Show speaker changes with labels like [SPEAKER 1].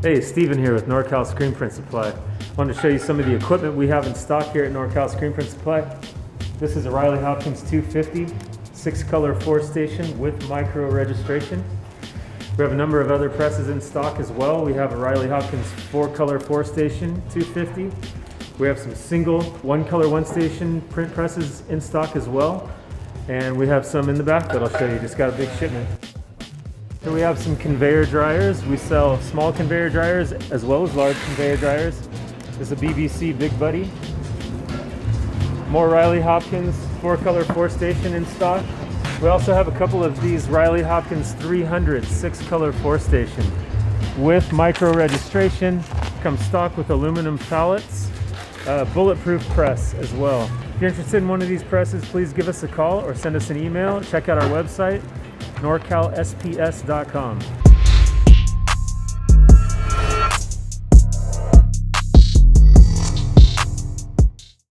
[SPEAKER 1] Hey, Steven here with NorCal Screen Print Supply. Wanted to show you some of the equipment we have in stock here at NorCal Screen Print Supply. This is a Riley Hopkins 250, 6-color 4-station with micro registration. We have a number of other presses in stock as well. We have a Riley Hopkins 4-color 4-station 250. We have some single 1-color 1-station print presses in stock as well. And we have some in the back that I'll show you. Just got a big shipment. Here we have some conveyor dryers. We sell small conveyor dryers as well as large conveyor dryers. This is a BBC Big Buddy. More Riley Hopkins 4-color 4-station in stock. We also have a couple of these Riley Hopkins 300 6-color 4-station with micro registration. Comes stock with aluminum pallets, bulletproof press as well. If you're interested in one of these presses, please give us a call or send us an email. Check out our website, norcalsps.com.